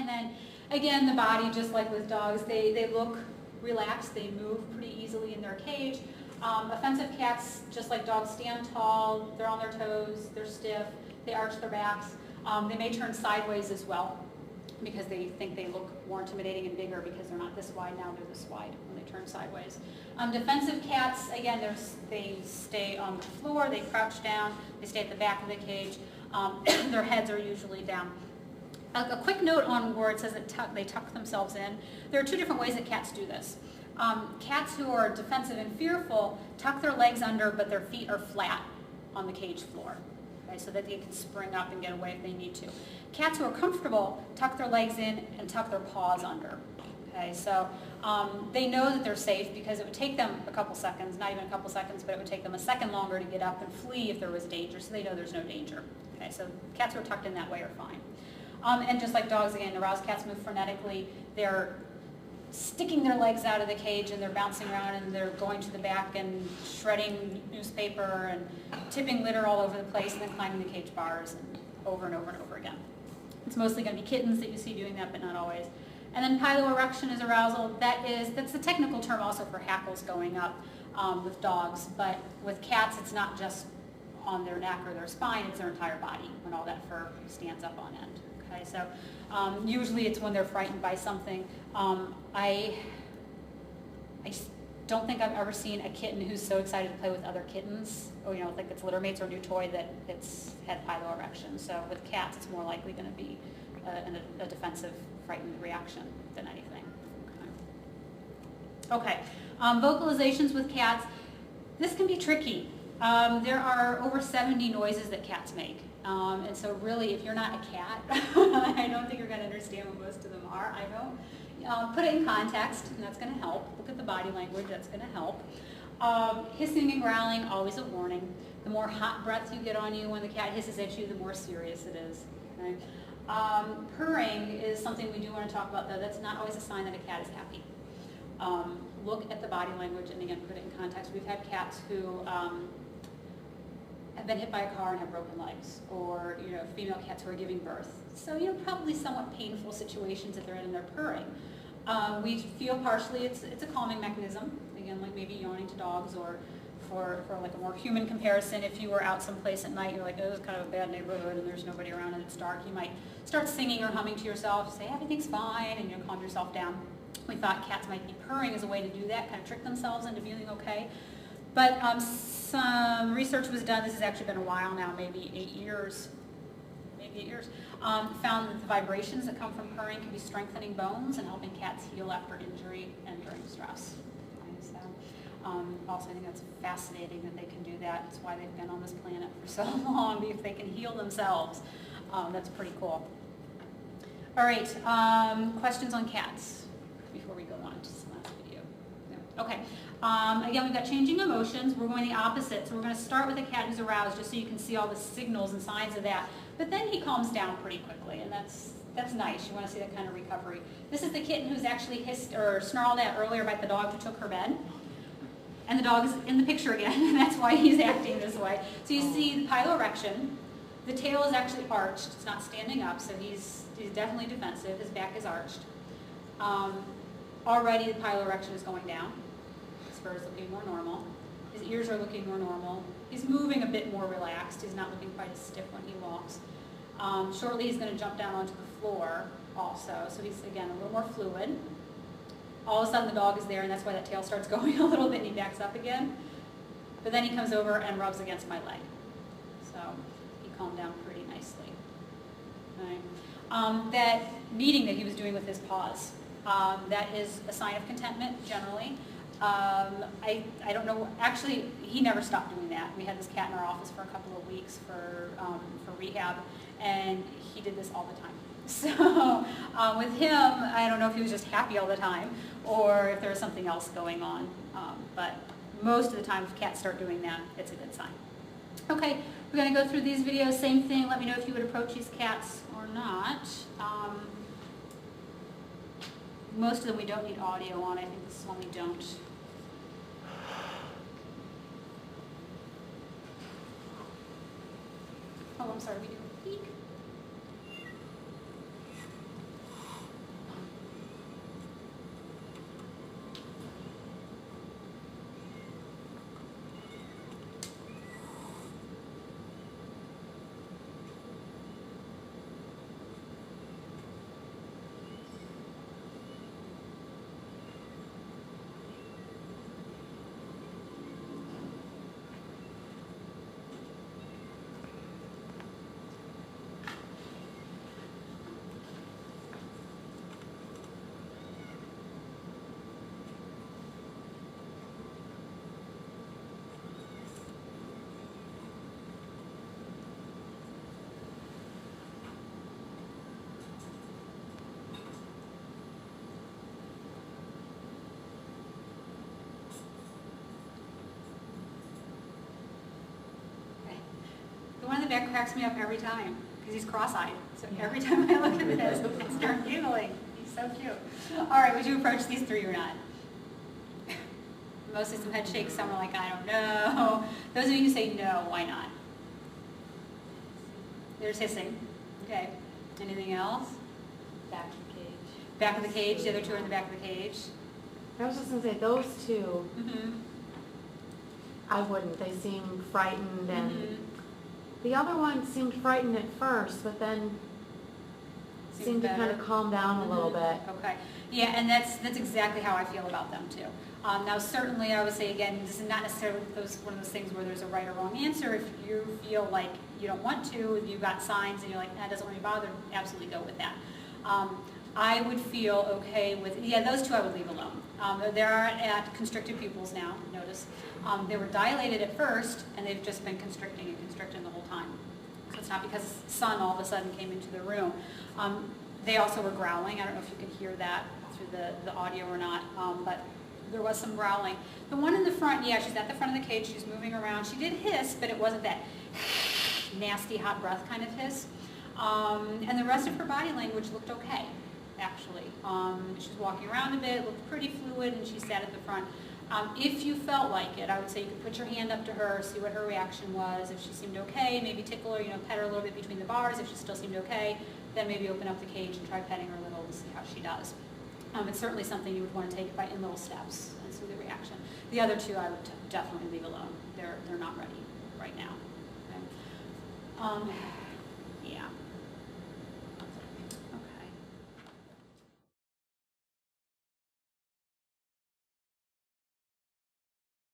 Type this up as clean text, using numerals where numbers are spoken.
And then, again, the body, just like with dogs, they look relaxed. They move pretty easily in their cage. Offensive cats, just like dogs, stand tall. They're on their toes. They're stiff. They arch their backs. They may turn sideways as well because they think they look more intimidating and bigger because they're not this wide. Now they're this wide when they turn sideways. Defensive cats, again, they stay on the floor. They crouch down. They stay at the back of the cage. Their heads are usually down. A quick note on where it says that they tuck themselves in. There are two different ways that cats do this. Cats who are defensive and fearful tuck their legs under, but their feet are flat on the cage floor, okay, so that they can spring up and get away if they need to. Cats who are comfortable tuck their legs in and tuck their paws under. Okay, so they know that they're safe because it would take them a couple seconds, not even a couple seconds, but it would take them a second longer to get up and flee if there was danger, so they know there's no danger. Okay, so cats who are tucked in that way are fine. And just like dogs, again, aroused cats move frenetically. They're sticking their legs out of the cage and they're bouncing around and they're going to the back and shredding newspaper and tipping litter all over the place and then climbing the cage bars and over and over and over again. It's mostly going to be kittens that you see doing that, but not always. And then piloerection is arousal. That's the technical term also for hackles going up with dogs, but with cats it's not just on their neck or their spine, it's their entire body when all that fur stands up on end. Okay, so usually it's when they're frightened by something. I don't think I've ever seen a kitten who's so excited to play with other kittens, or like its litter mates or a new toy, that it's had piloerection. So with cats, it's more likely going to be a defensive, frightened reaction than anything. Okay, vocalizations with cats. This can be tricky. There are over 70 noises that cats make. And so really, if you're not a cat, I don't think you're going to understand what most of them are. I don't. Put it in context, and that's going to help. Look at the body language, that's going to help. Hissing and growling, always a warning. The more hot breath you get on you when the cat hisses at you, the more serious it is. Okay? Purring is something we do want to talk about, though. That's not always a sign that a cat is happy. Look at the body language, and again, put it in context. We've had cats who have been hit by a car and have broken legs, or female cats who are giving birth. So probably somewhat painful situations that they're in, and they're purring. We feel partially it's a calming mechanism. Again, like maybe yawning to dogs, or for like a more human comparison, if you were out someplace at night, you're like, oh, this is kind of a bad neighborhood, and there's nobody around and it's dark. You might start singing or humming to yourself, say everything's fine, and calm yourself down. We thought cats might be purring as a way to do that, kind of trick themselves into feeling okay. But some research was done, this has actually been a while now, maybe 8 years, found that the vibrations that come from purring can be strengthening bones and helping cats heal after injury and during stress. Okay, so, also I think that's fascinating that they can do that. That's why they've been on this planet for so long, if they can heal themselves. That's pretty cool. All right, questions on cats before we go on to the last video. No. Okay. Again, we've got changing emotions. We're going the opposite. So we're going to start with a cat who's aroused, just so you can see all the signals and signs of that. But then he calms down pretty quickly, and that's nice. You want to see that kind of recovery. This is the kitten who's actually hissed or snarled at earlier about the dog who took her bed. And the dog is in the picture again, and that's why he's acting this way. So you see the piloerection. The tail is actually arched. It's not standing up, so he's definitely defensive. His back is arched. Already the piloerection is going down. His fur is looking more normal. His ears are looking more normal. He's moving a bit more relaxed. He's not looking quite as stiff when he walks. Shortly he's going to jump down onto the floor also, so he's, again, a little more fluid. All of a sudden the dog is there, and that's why that tail starts going a little bit, and he backs up again. But then he comes over and rubs against my leg. So he calmed down pretty nicely. Okay. That kneading that he was doing with his paws, that is a sign of contentment generally. I don't know, actually he never stopped doing that. We had this cat in our office for a couple of weeks for rehab, and he did this all the time. So with him, I don't know if he was just happy all the time or if there was something else going on, but most of the time if cats start doing that, it's a good sign. Okay, we're going to go through these videos, same thing. Let me know if you would approach these cats or not. Most of them we don't need audio on. I think this one we don't. Oh, I'm sorry, we do a peek. the back cracks me up every time because he's cross-eyed. So every time I look at this, I start giggling. He's so cute. All right, would you approach these three or not? Mostly some head shakes, some are like, I don't know. Those of you who say no, why not? There's hissing. Okay. Anything else? Back of the cage. Back of the cage, the other two are in the back of the cage. I was just going to say, those two, Mm-hmm. I wouldn't. They seem frightened, and Mm-hmm. the other one seemed frightened at first, but then seemed to kind of calm down a little bit. Okay. Yeah, and that's exactly how I feel about them too. Now, certainly, I would say again, this is not necessarily one of those things where there's a right or wrong answer. If you feel like you don't want to, if you've got signs and you're like, that doesn't want me bothered, absolutely go with that. I would feel okay with, yeah, those two I would leave alone. They are at constricted pupils now, notice. They were dilated at first, and they've just been constricting and constricting the whole time. So it's not because the sun all of a sudden came into the room. They also were growling. I don't know if you can hear that through the audio or not, but there was some growling. The one in the front, yeah, she's at the front of the cage. She's moving around. She did hiss, but it wasn't that nasty hot breath kind of hiss. And the rest of her body language looked okay, actually. She was walking around a bit, looked pretty fluid, and she sat at the front. If you felt like it, I would say you could put your hand up to her, see what her reaction was. If she seemed okay, maybe tickle her, pet her a little bit between the bars. If she still seemed okay, then maybe open up the cage and try petting her a little to see how she does. It's certainly something you would want to take in little steps and see the reaction. The other two I would definitely leave alone. They're not ready right now. Okay? Yeah.